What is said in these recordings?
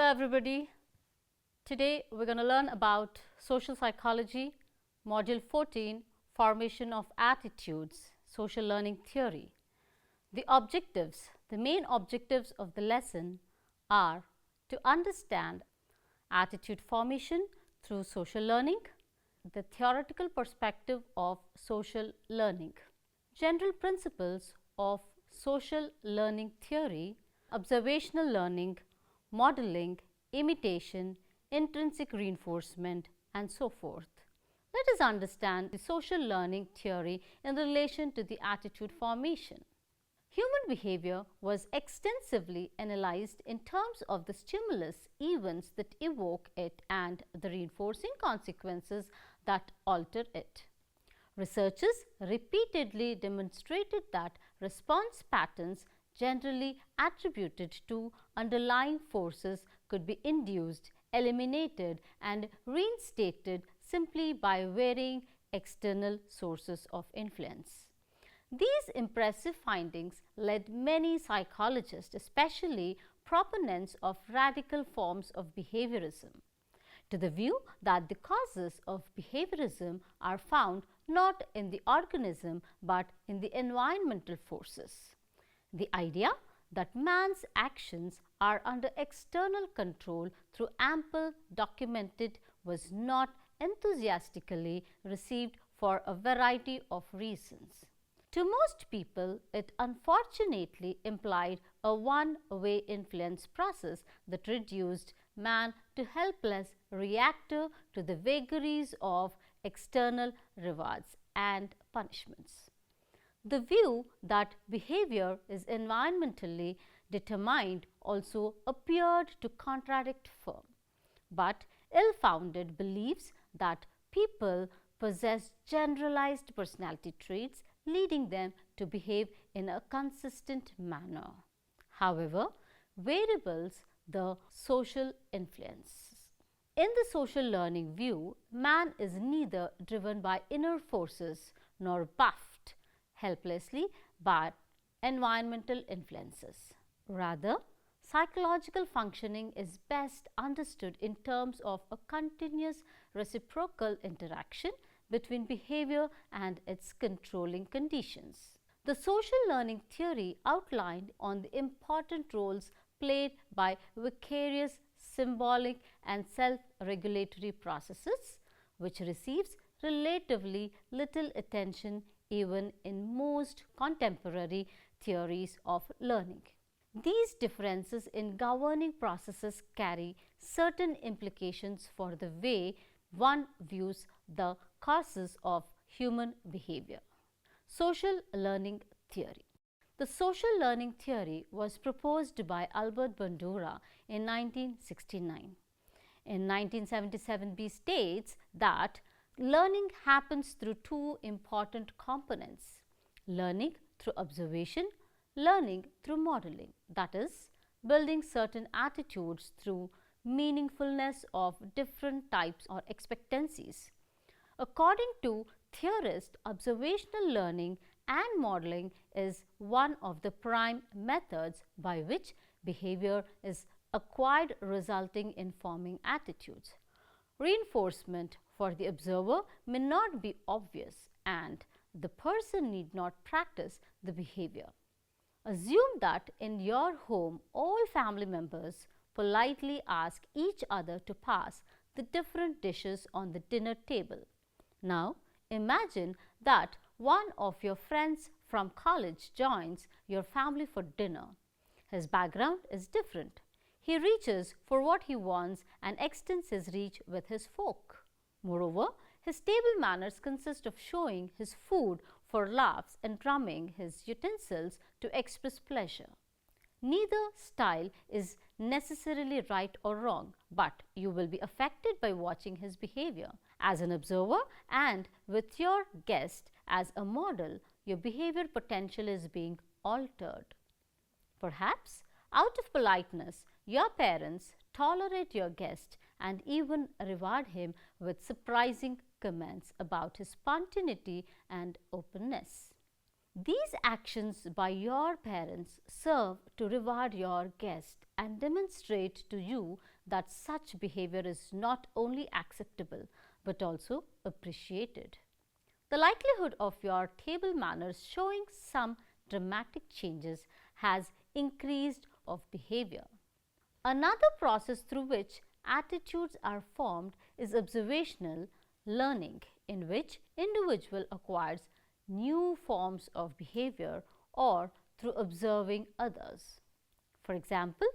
Hello everybody. Today we're going to learn about social psychology, module 14, formation of attitudes, social learning theory. The main objectives of the lesson are to understand attitude formation through social learning, the theoretical perspective of social learning, general principles of social learning theory, observational learning, modeling, imitation, intrinsic reinforcement, and so forth. Let us understand the social learning theory in relation to the attitude formation. Human behavior was extensively analyzed in terms of the stimulus events that evoke it and the reinforcing consequences that alter it. Researchers repeatedly demonstrated that response patterns generally attributed to underlying forces could be induced, eliminated, and reinstated simply by varying external sources of influence. These impressive findings led many psychologists, especially proponents of radical forms of behaviorism, to the view that the causes of behaviorism are found not in the organism but in the environmental forces. The idea that man's actions are under external control through ample documented was not enthusiastically received for a variety of reasons. To most people, it unfortunately implied a one-way influence process that reduced man to helpless reactor to the vagaries of external rewards and punishments. The view that behavior is environmentally determined also appeared to contradict firm, but ill-founded beliefs that people possess generalized personality traits leading them to behave in a consistent manner. However, variables the social influence. In the social learning view, man is neither driven by inner forces nor buffed helplessly by environmental influences. Rather, psychological functioning is best understood in terms of a continuous reciprocal interaction between behavior and its controlling conditions. The social learning theory outlined on the important roles played by vicarious, symbolic, and self-regulatory processes, which receives relatively little attention even in most contemporary theories of learning. These differences in governing processes carry certain implications for the way one views the causes of human behavior. Social learning theory. The social learning theory was proposed by Albert Bandura in 1969. In 1977, he states that learning happens through two important components: learning through observation, learning through modeling, that is, building certain attitudes through meaningfulness of different types or expectancies. According to theorists, observational learning and modeling is one of the prime methods by which behavior is acquired, resulting in forming attitudes. Reinforcement for the observer may not be obvious, and the person need not practice the behavior. Assume that in your home, all family members politely ask each other to pass the different dishes on the dinner table. Now, imagine that one of your friends from college joins your family for dinner. His background is different. He reaches for what he wants and extends his reach with his fork. Moreover, his table manners consist of showing his food for laughs and drumming his utensils to express pleasure. Neither style is necessarily right or wrong, but you will be affected by watching his behavior. As an observer and with your guest as a model, your behavior potential is being altered. Perhaps out of politeness, your parents tolerate your guest and even reward him with surprising comments about his spontaneity and openness. These actions by your parents serve to reward your guest and demonstrate to you that such behavior is not only acceptable but also appreciated. The likelihood of your table manners showing some dramatic changes has increased of behavior. Another process through which attitudes are formed is observational learning, in which individual acquires new forms of behavior or through observing others. For example,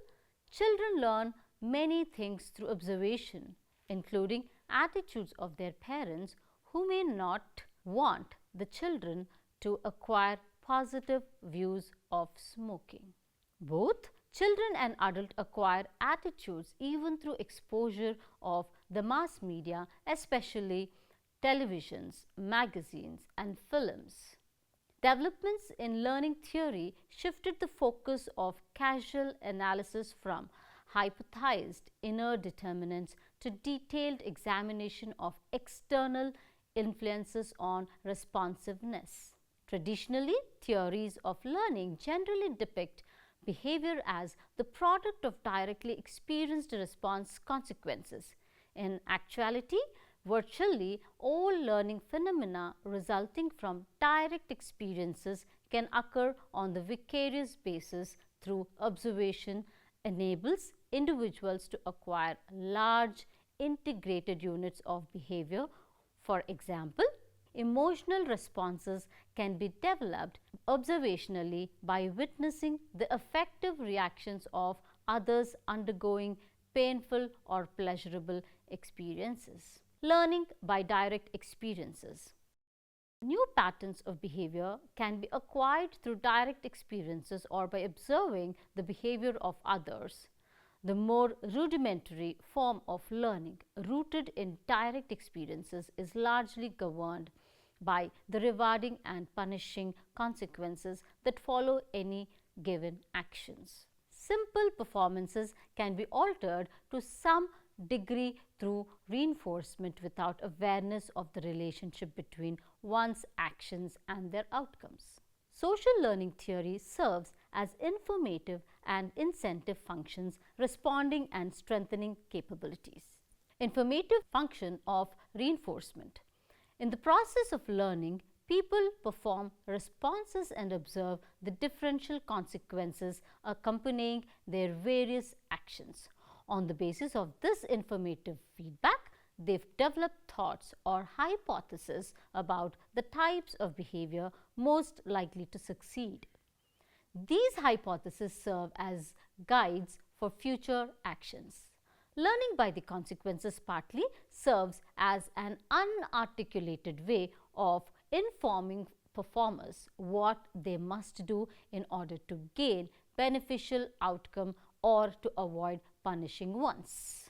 children learn many things through observation, including attitudes of their parents who may not want the children to acquire positive views of smoking. Both children and adults acquire attitudes even through exposure of the mass media, especially televisions, magazines, and films. Developments in learning theory shifted the focus of causal analysis from hypothesized inner determinants to detailed examination of external influences on responsiveness. Traditionally, theories of learning generally depict behavior as the product of directly experienced response consequences. In actuality, virtually all learning phenomena resulting from direct experiences can occur on the vicarious basis through observation enables individuals to acquire large integrated units of behavior. For example, emotional responses can be developed observationally by witnessing the affective reactions of others undergoing painful or pleasurable experiences. Learning by direct experiences. New patterns of behavior can be acquired through direct experiences or by observing the behavior of others. The more rudimentary form of learning, rooted in direct experiences, is largely governed by the rewarding and punishing consequences that follow any given actions. Simple performances can be altered to some degree through reinforcement without awareness of the relationship between one's actions and their outcomes. Social learning theory serves as informative and incentive functions, responding and strengthening capabilities. Informative function of reinforcement. In the process of learning, people perform responses and observe the differential consequences accompanying their various actions. On the basis of this informative feedback, they've developed thoughts or hypotheses about the types of behavior most likely to succeed. These hypotheses serve as guides for future actions. Learning by the consequences partly serves as an unarticulated way of informing performers what they must do in order to gain beneficial outcome or to avoid punishing ones.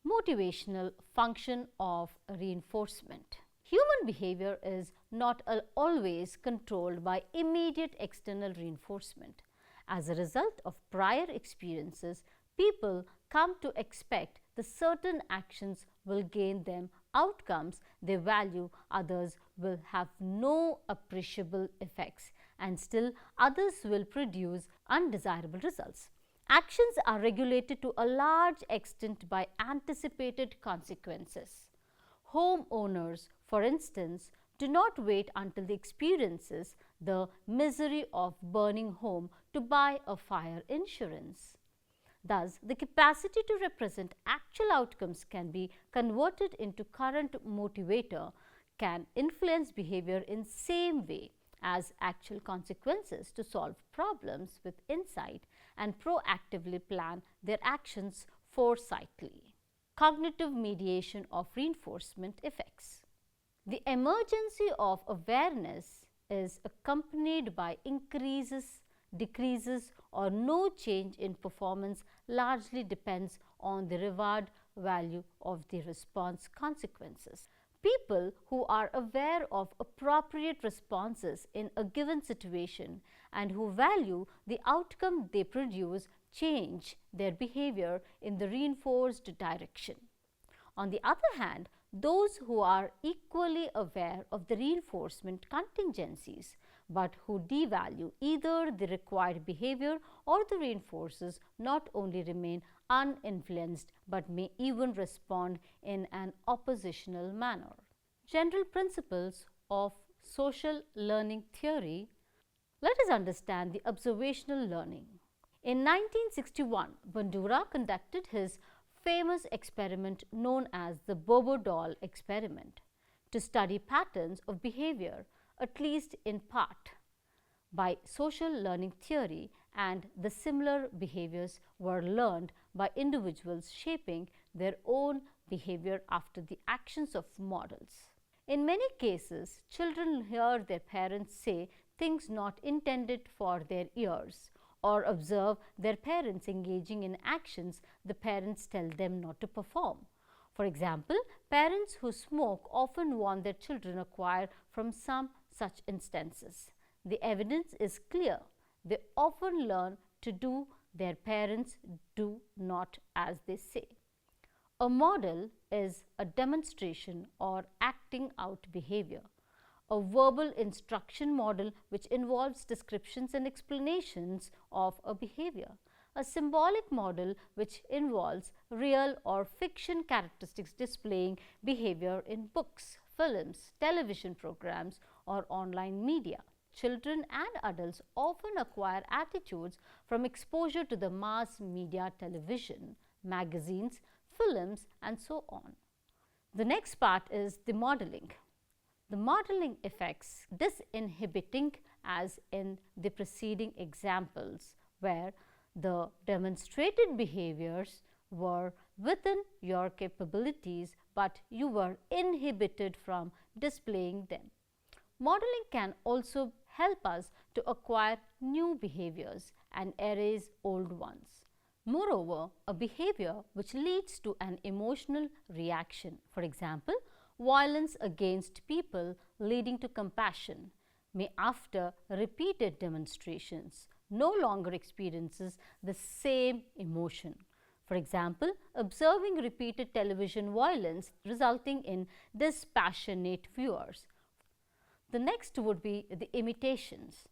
Motivational function of reinforcement. Human behavior is not always controlled by immediate external reinforcement. As a result of prior experiences, people come to expect that certain actions will gain them outcomes they value, others will have no appreciable effects, and still others will produce undesirable results. Actions are regulated to a large extent by anticipated consequences. Homeowners, for instance, do not wait until they experiences the misery of burning home to buy a fire insurance. Thus, the capacity to represent actual outcomes can be converted into current motivator, can influence behavior in same way as actual consequences to solve problems with insight and proactively plan their actions foresightly. Cognitive mediation of reinforcement effects. The emergency of awareness is accompanied by increases, decreases, or no change in performance largely depends on the reward value of the response consequences. People who are aware of appropriate responses in a given situation and who value the outcome they produce change their behavior in the reinforced direction. On the other hand, those who are equally aware of the reinforcement contingencies, but who devalue either the required behavior or the reinforcers not only remain uninfluenced but may even respond in an oppositional manner. General principles of social learning theory. Let us understand the observational learning. In 1961, Bandura conducted his famous experiment known as the 𝗹𝗶𝗸 experiment to study patterns of behavior, at least in part, by social learning theory, and the similar behaviors were learned by individuals shaping their own behavior after the actions of models. In many cases, children hear their parents say things not intended for their ears, or observe their parents engaging in actions the parents tell them not to perform. For example, parents who smoke often warn their children acquire from some such instances. The evidence is clear. They often learn to do their parents do not as they say. A model is a demonstration or acting out behavior. A verbal instruction model which involves descriptions and explanations of a behavior. A symbolic model which involves real or fiction characteristics displaying behavior in books, films, television programs, or online media. Children and adults often acquire attitudes from exposure to the mass media, television, magazines, films, and so on. The next part is the modeling. The modeling effects disinhibiting as in the preceding examples, where the demonstrated behaviors were within your capabilities, but you were inhibited from displaying them. Modeling can also help us to acquire new behaviors and erase old ones. Moreover, a behavior which leads to an emotional reaction, for example, violence against people leading to compassion, may after repeated demonstrations no longer experiences the same emotion. For example, observing repeated television violence resulting in dispassionate viewers. The next would be the imitations.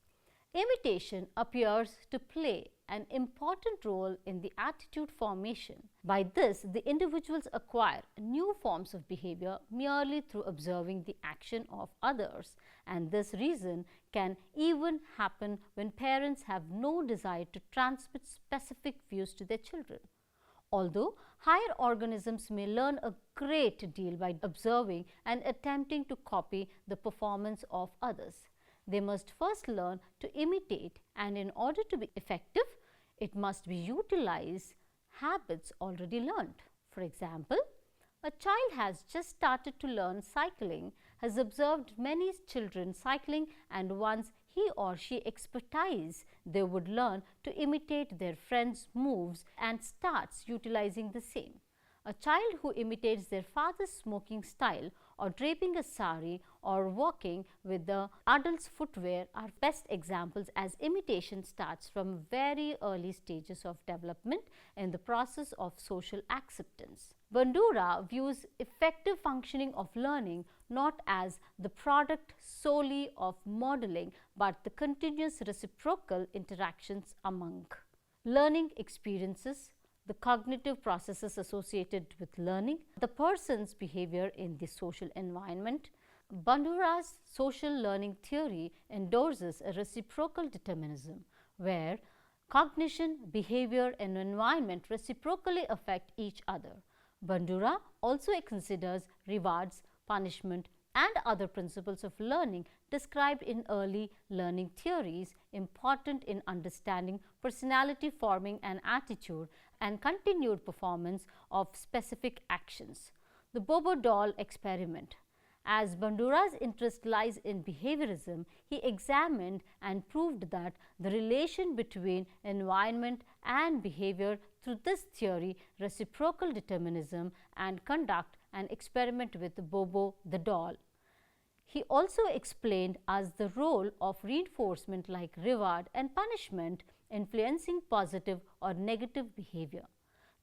Imitation appears to play an important role in the attitude formation. By this, the individuals acquire new forms of behavior merely through observing the action of others, and this reason can even happen when parents have no desire to transmit specific views to their children. Although higher organisms may learn a great deal by observing and attempting to copy the performance of others, they must first learn to imitate, and in order to be effective, it must be utilize habits already learned. For example, a child has just started to learn cycling, has observed many children cycling, and once he or she expertise, they would learn to imitate their friends' moves and starts utilizing the same. A child who imitates their father's smoking style, or draping a sari, or walking with the adult's footwear are best examples, as imitation starts from very early stages of development in the process of social acceptance. Bandura views effective functioning of learning not as the product solely of modeling, but the continuous reciprocal interactions among learning experiences, the cognitive processes associated with learning, the person's behavior in the social environment. Bandura's social learning theory endorses a reciprocal determinism, where cognition, behavior, and environment reciprocally affect each other. Bandura also considers rewards, punishment, and other principles of learning described in early learning theories important in understanding personality forming and attitude and continued performance of specific actions. The 𝗹𝗶𝗸 experiment. As Bandura's interest lies in behaviorism, he examined and proved that the relation between environment and behavior through this theory, reciprocal determinism, and conduct an experiment with 𝗹𝗶𝗸. He also explained as the role of reinforcement like reward and punishment influencing positive or negative behavior.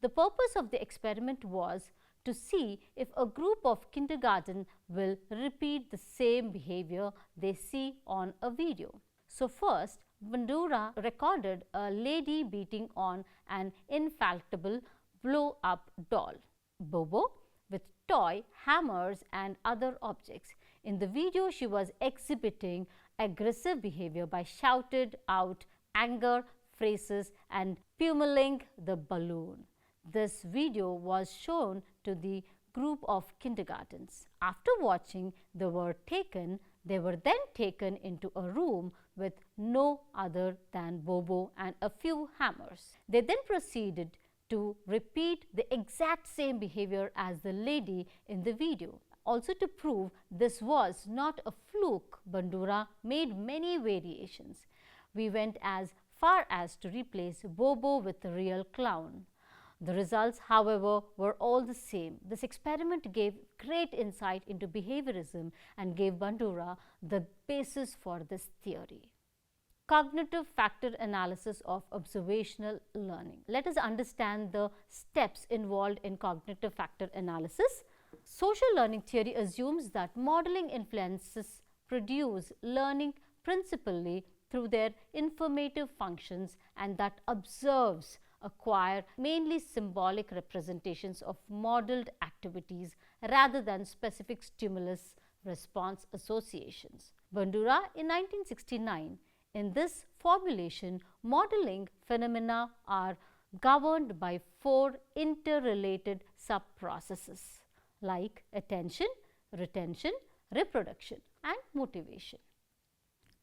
The purpose of the experiment was to see if a group of kindergarten will repeat the same behavior they see on a video. So first, Bandura recorded a lady beating on an inflatable blow-up doll, Bobo, with toy, hammers and other objects. In the video, she was exhibiting aggressive behavior by shouted out anger phrases and pummeling the balloon. This video was shown to the group of kindergartens. After watching, they were then taken into a room with no other than Bobo and a few hammers. They then proceeded to repeat the exact same behavior as the lady in the video. Also, to prove this was not a fluke, Bandura made many variations. We went as far as to replace Bobo with a real clown. The results, however, were all the same. This experiment gave great insight into behaviorism and gave Bandura the basis for this theory. Cognitive factor analysis of observational learning. Let us understand the steps involved in cognitive factor analysis. Social learning theory assumes that modeling influences produce learning principally through their informative functions and that observes acquire mainly symbolic representations of modeled activities rather than specific stimulus response associations. Bandura in 1969, in this formulation, modeling phenomena are governed by 4 interrelated sub-processes like attention, retention, reproduction and motivation.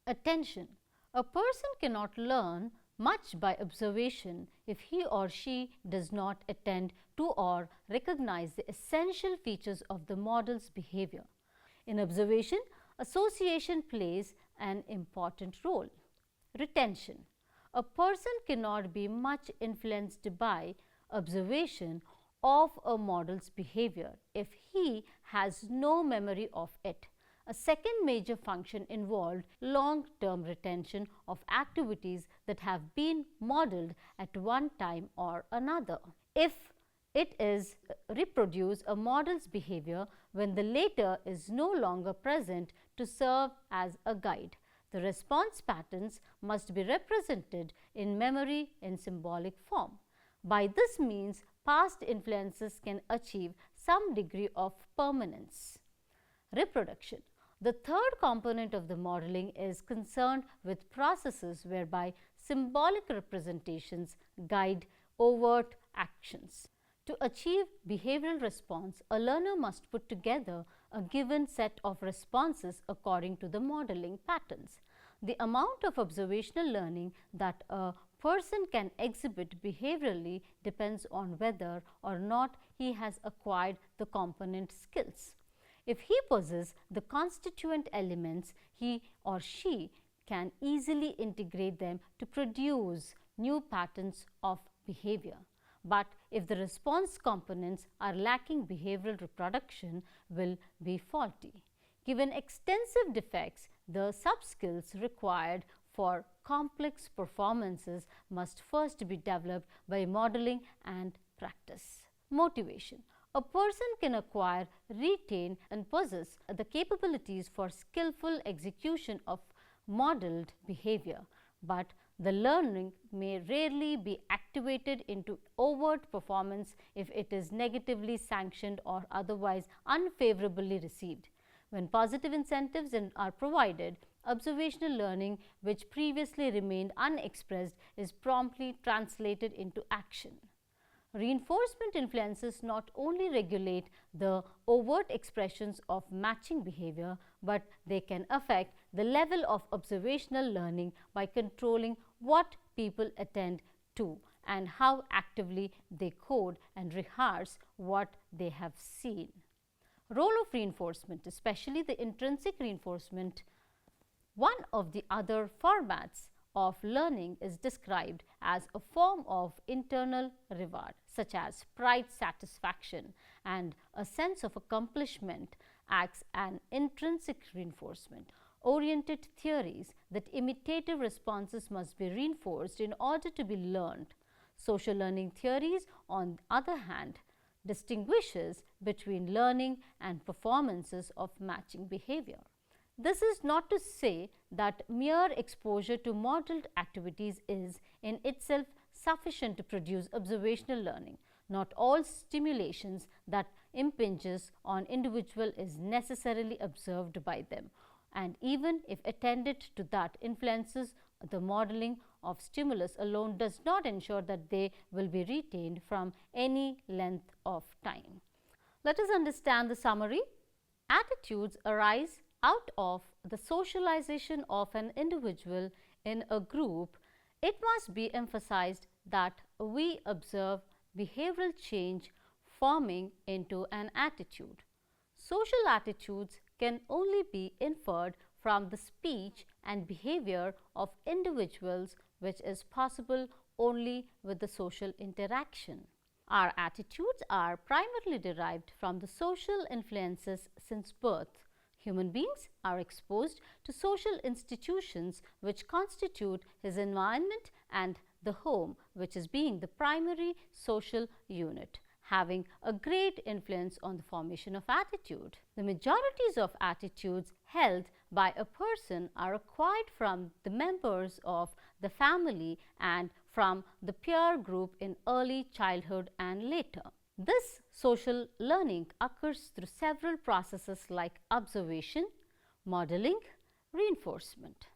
Attention. A person cannot learn much by observation if he or she does not attend to or recognize the essential features of the model's behavior. In observation, association plays an important role. Retention. A person cannot be much influenced by observation of a model's behavior if he has no memory of it. A second major function involved long-term retention of activities that have been modeled at one time or another. If it is reproduce a model's behavior when the later is no longer present to serve as a guide. The response patterns must be represented in memory in symbolic form. By this means, past influences can achieve some degree of permanence. Reproduction. The third component of the modeling is concerned with processes whereby symbolic representations guide overt actions. To achieve behavioral response, a learner must put together a given set of responses according to the modeling patterns. The amount of observational learning that a person can exhibit behaviorally depends on whether or not he has acquired the component skills. If he possesses the constituent elements, he or she can easily integrate them to produce new patterns of behavior. But if the response components are lacking, behavioral reproduction will be faulty. Given extensive defects, the sub-skills required for complex performances must first be developed by modeling and practice. Motivation. A person can acquire, retain and possess the capabilities for skillful execution of modeled behavior, but the learning may rarely be activated into overt performance if it is negatively sanctioned or otherwise unfavorably received. When positive incentives are provided, observational learning which previously remained unexpressed is promptly translated into action. Reinforcement influences not only regulate the overt expressions of matching behavior, but they can affect the level of observational learning by controlling what people attend to and how actively they code and rehearse what they have seen. Role of reinforcement, especially the intrinsic reinforcement, one of the other formats of learning, is described as a form of internal reward such as pride, satisfaction and a sense of accomplishment acts an intrinsic reinforcement. Oriented theories that imitative responses must be reinforced in order to be learned. Social learning theories, on the other hand, distinguishes between learning and performances of matching behavior. This is not to say that mere exposure to modeled activities is in itself sufficient to produce observational learning. Not all stimulations that impinges on individual is necessarily observed by them, and even if attended to that influences the modeling of stimulus alone does not ensure that they will be retained from any length of time. Let us understand the summary. Attitudes arise out of the socialization of an individual in a group. It must be emphasized that we observe behavioral change forming into an attitude. Social attitudes can only be inferred from the speech and behavior of individuals, which is possible only with the social interaction. Our attitudes are primarily derived from the social influences since birth. Human beings are exposed to social institutions which constitute his environment and the home, which is being the primary social unit, having a great influence on the formation of attitude. The majorities of attitudes held by a person are acquired from the members of the family and from the peer group in early childhood and later. This social learning occurs through several processes like observation, modeling, reinforcement.